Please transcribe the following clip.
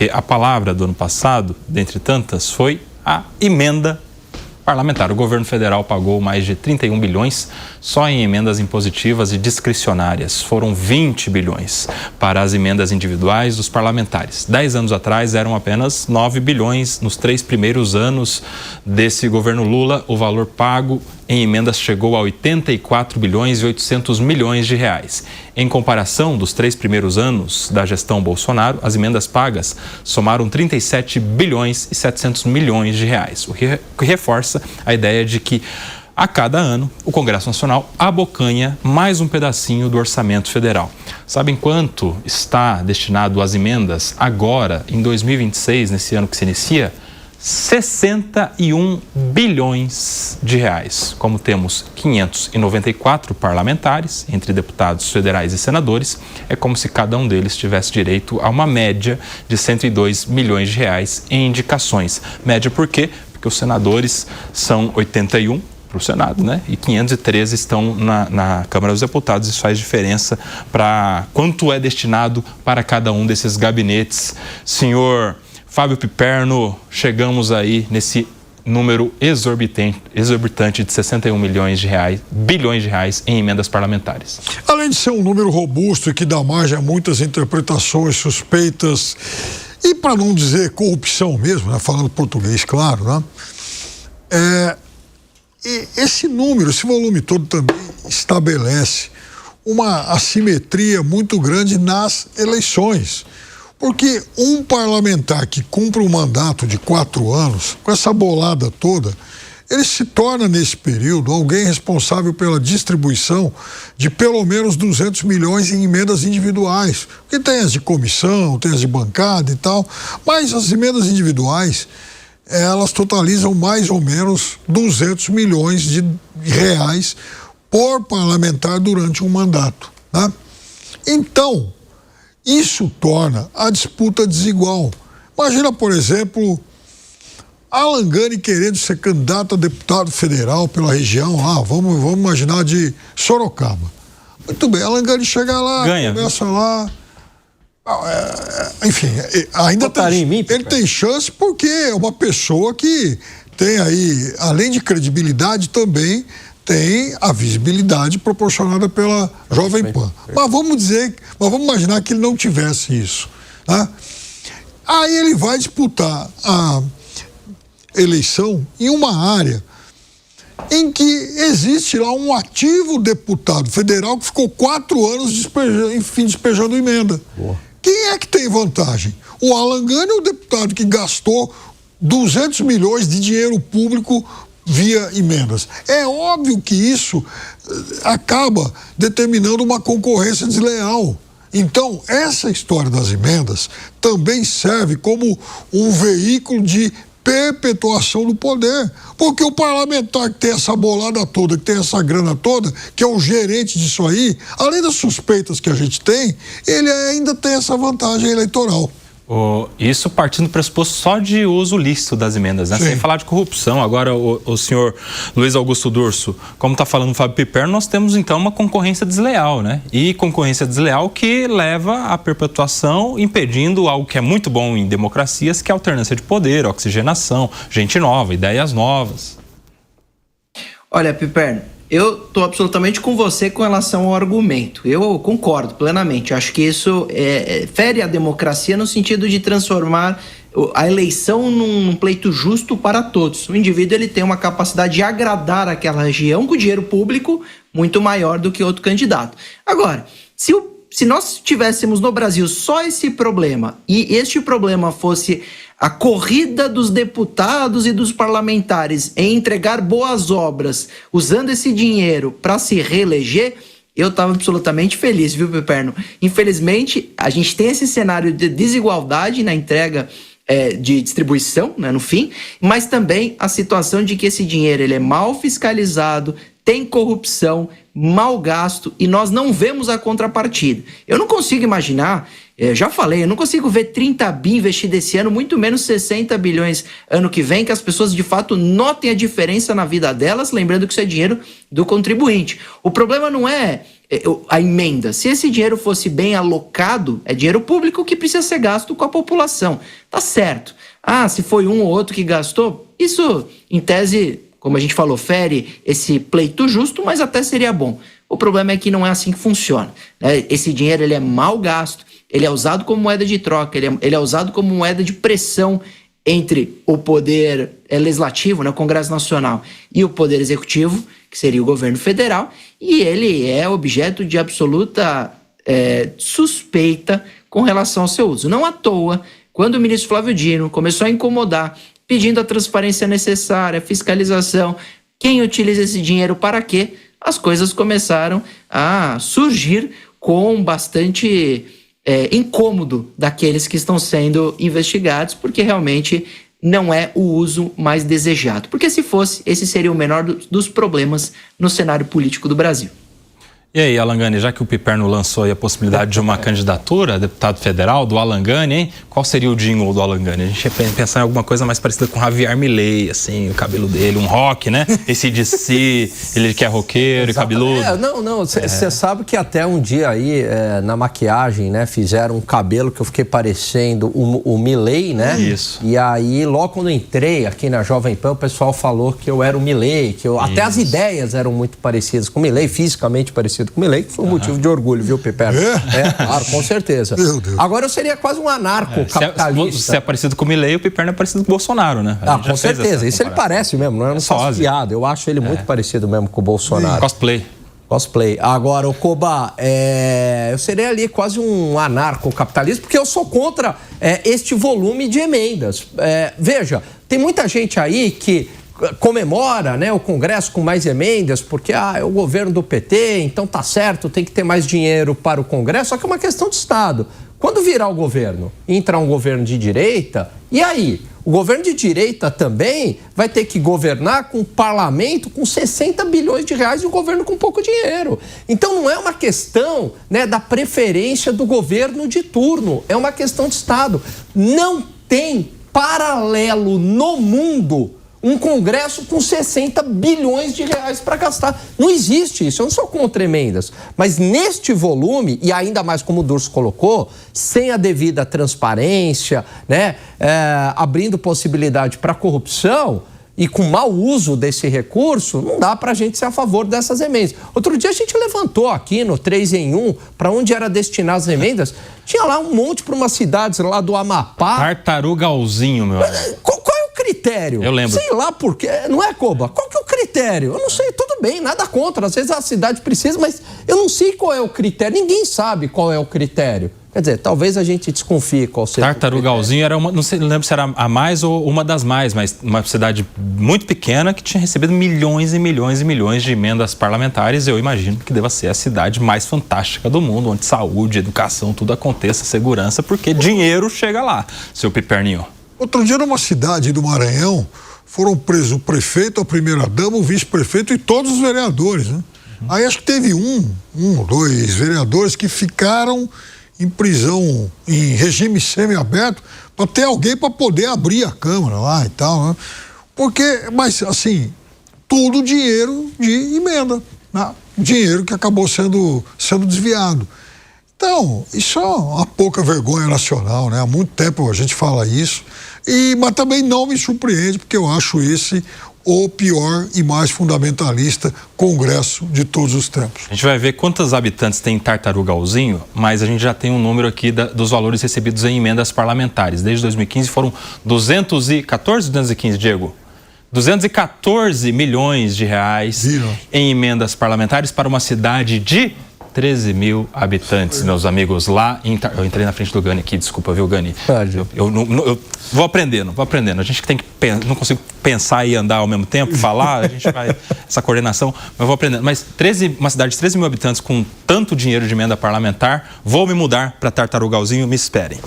A palavra do ano passado, dentre tantas, foi a emenda parlamentar. O governo federal pagou mais de 31 bilhões só em emendas impositivas e discricionárias. Foram 20 bilhões para as emendas individuais dos parlamentares. 10 anos atrás eram apenas 9 bilhões. Nos 3 primeiros anos desse governo Lula, o valor pago em emendas chegou a 84 bilhões e 800 milhões de reais. Em comparação dos 3 primeiros anos da gestão Bolsonaro, as emendas pagas somaram 37 bilhões e 700 milhões de reais, o que reforça a ideia de que a cada ano o Congresso Nacional abocanha mais um pedacinho do orçamento federal. Sabem quanto está destinado às emendas agora, em 2026, nesse ano que se inicia? 61 bilhões de reais. Como temos 594 parlamentares, entre deputados federais e senadores, é como se cada um deles tivesse direito a uma média de 102 milhões de reais em indicações. Média por quê? Porque os senadores são 81 para o Senado, né? E 513 estão na Câmara dos Deputados. Isso faz diferença para quanto é destinado para cada um desses gabinetes. Senhor Fábio Piperno, chegamos aí nesse número exorbitante de 61 bilhões de reais em emendas parlamentares. Além de ser um número robusto e que dá margem a muitas interpretações suspeitas e, para não dizer corrupção mesmo, né? Falando português, claro, né? E esse número, esse volume todo também estabelece uma assimetria muito grande nas eleições. Porque um parlamentar que cumpre um mandato de 4 anos, com essa bolada toda, ele se torna, nesse período, alguém responsável pela distribuição de pelo menos 200 milhões em emendas individuais. Porque tem as de comissão, tem as de bancada e tal, mas as emendas individuais, elas totalizam mais ou menos 200 milhões de reais por parlamentar durante um mandato, né? Então, isso torna a disputa desigual. Imagina, por exemplo, Alan Gani querendo ser candidato a deputado federal pela região, vamos imaginar de Sorocaba. Muito bem, Alan Gani chega lá, ganha, começa lá. Enfim, ainda ele tem chance porque é uma pessoa que tem aí, além de credibilidade, também tem a visibilidade proporcionada pela Jovem Pan. Mas vamos imaginar que ele não tivesse isso, né? Aí ele vai disputar a eleição em uma área em que existe lá um ativo deputado federal que ficou 4 anos despejando emenda. Boa. Quem é que tem vantagem? O Alan Gani, o deputado que gastou 200 milhões de dinheiro público via emendas. É óbvio que isso acaba determinando uma concorrência desleal. Então, essa história das emendas também serve como um veículo de perpetuação do poder. Porque o parlamentar que tem essa bolada toda, que tem essa grana toda, que é o gerente disso aí, além das suspeitas que a gente tem, ele ainda tem essa vantagem eleitoral. Isso partindo do pressuposto só de uso lícito das emendas, né? Sem falar de corrupção. Agora, o senhor Luiz Augusto Durso, como está falando o Fábio Piperno, nós temos então uma concorrência desleal, né? E concorrência desleal que leva à perpetuação, impedindo algo que é muito bom em democracias, que é a alternância de poder, oxigenação, gente nova, ideias novas. Olha, Piperno, eu estou absolutamente com você com relação ao argumento. Eu concordo plenamente. Acho que isso fere a democracia no sentido de transformar a eleição num pleito justo para todos. O indivíduo ele tem uma capacidade de agradar aquela região com dinheiro público muito maior do que outro candidato. Agora, se nós tivéssemos no Brasil só esse problema e este problema fosse a corrida dos deputados e dos parlamentares em entregar boas obras, usando esse dinheiro para se reeleger, eu estava absolutamente feliz, viu, Piperno? Infelizmente, a gente tem esse cenário de desigualdade na entrega de distribuição, né, no fim, mas também a situação de que esse dinheiro ele é mal fiscalizado, tem corrupção, mal gasto e nós não vemos a contrapartida. Eu não consigo imaginar Eu já falei, eu não consigo ver 30 bi investido esse ano, muito menos 60 bilhões ano que vem, que as pessoas de fato notem a diferença na vida delas, lembrando que isso é dinheiro do contribuinte. O problema não é a emenda. Se esse dinheiro fosse bem alocado, é dinheiro público que precisa ser gasto com a população. Tá certo. Se foi um ou outro que gastou, isso, em tese, como a gente falou, fere esse pleito justo, mas até seria bom. O problema é que não é assim que funciona, né? Esse dinheiro ele é mal gasto, ele é usado como moeda de troca, ele é usado como moeda de pressão entre o poder legislativo, né, o Congresso Nacional, e o poder executivo, que seria o governo federal, e ele é objeto de absoluta suspeita com relação ao seu uso. Não à toa, quando o ministro Flávio Dino começou a incomodar, pedindo a transparência necessária, a fiscalização, quem utiliza esse dinheiro para quê, as coisas começaram a surgir com bastante incômodo daqueles que estão sendo investigados, porque realmente não é o uso mais desejado. Porque se fosse, esse seria o menor dos problemas no cenário político do Brasil. E aí, Alan Gani, já que o Piperno lançou aí a possibilidade de uma candidatura a deputado federal do Alan Gani, hein? Qual seria o jingle do Alan Gani? A gente ia pensar em alguma coisa mais parecida com Javier Milei, assim, o cabelo dele, um rock, né? Esse de si, ele que é roqueiro e cabeludo. Você sabe que até um dia aí, na maquiagem, né, fizeram um cabelo que eu fiquei parecendo o Milei, né? Isso. E aí, logo quando eu entrei aqui na Jovem Pan, o pessoal falou que eu era o Milei, até as ideias eram muito parecidas com o Milei, fisicamente parecidas com o Milei, que foi um motivo de orgulho, viu, Piperno? Claro, com certeza. Meu Deus. Agora eu seria quase um anarco-capitalista. Se é parecido com o Milei, o Piperno é parecido com o Bolsonaro, né? Com certeza. Isso ele parece mesmo, não faço piada. Eu acho ele muito parecido mesmo com o Bolsonaro. Cosplay. Agora, o Koba, eu seria ali quase um anarco-capitalista, porque eu sou contra este volume de emendas. Veja, tem muita gente aí que comemora, né, o Congresso com mais emendas, porque é o governo do PT, então tá certo, tem que ter mais dinheiro para o Congresso, só que é uma questão de Estado. Quando virar o governo, entrar um governo de direita, e aí? O governo de direita também vai ter que governar com um parlamento com 60 bilhões de reais e o governo com pouco dinheiro. Então não é uma questão, né, da preferência do governo de turno, é uma questão de Estado. Não tem paralelo no mundo um Congresso com 60 bilhões de reais para gastar. Não existe isso, eu não sou contra emendas. Mas neste volume, e ainda mais como o Durso colocou, sem a devida transparência, né, abrindo possibilidade para corrupção e com mau uso desse recurso, não dá para a gente ser a favor dessas emendas. Outro dia a gente levantou aqui no 3 em 1, para onde era destinar as emendas, tinha lá um monte para umas cidades lá do Amapá. Tartarugalzinho, meu amigo. Qual é o critério? Eu lembro. Sei lá por quê, não é, Koba? Qual que é o critério? Eu não sei, tudo bem, nada contra, às vezes a cidade precisa, mas eu não sei qual é o critério, ninguém sabe qual é o critério. Quer dizer, talvez a gente desconfie qual seja. Tartarugalzinho era uma, não lembro se era a mais ou uma das mais, mas uma cidade muito pequena que tinha recebido milhões e milhões e milhões de emendas parlamentares. Eu imagino que deva ser a cidade mais fantástica do mundo, onde saúde, educação, tudo aconteça, segurança, porque dinheiro chega lá, seu Piperninho. Outro dia, numa cidade do Maranhão, foram presos o prefeito, a primeira-dama, o vice-prefeito e todos os vereadores, né? Aí acho que teve dois vereadores que ficaram em prisão, em regime semiaberto, para ter alguém para poder abrir a Câmara lá e tal, né? Porque, mas assim, tudo dinheiro de emenda, né? Dinheiro que acabou sendo desviado. Então, isso é uma pouca vergonha nacional, né? Há muito tempo a gente fala isso, mas também não me surpreende, porque eu acho esse o pior e mais fundamentalista Congresso de todos os tempos. A gente vai ver quantos habitantes tem Tartarugalzinho, mas a gente já tem um número aqui dos valores recebidos em emendas parlamentares. Desde 2015 foram 215, Diego? 214 milhões de reais em emendas parlamentares para uma cidade de 13 mil habitantes, meus amigos, lá eu entrei na frente do Gani aqui, desculpa, viu, Gani? Eu vou aprendendo. A gente tem que não consigo pensar e andar ao mesmo tempo, falar, a gente vai, essa coordenação, mas vou aprendendo. Mas uma cidade de 13 mil habitantes com tanto dinheiro de emenda parlamentar, vou me mudar para Tartarugalzinho, me esperem.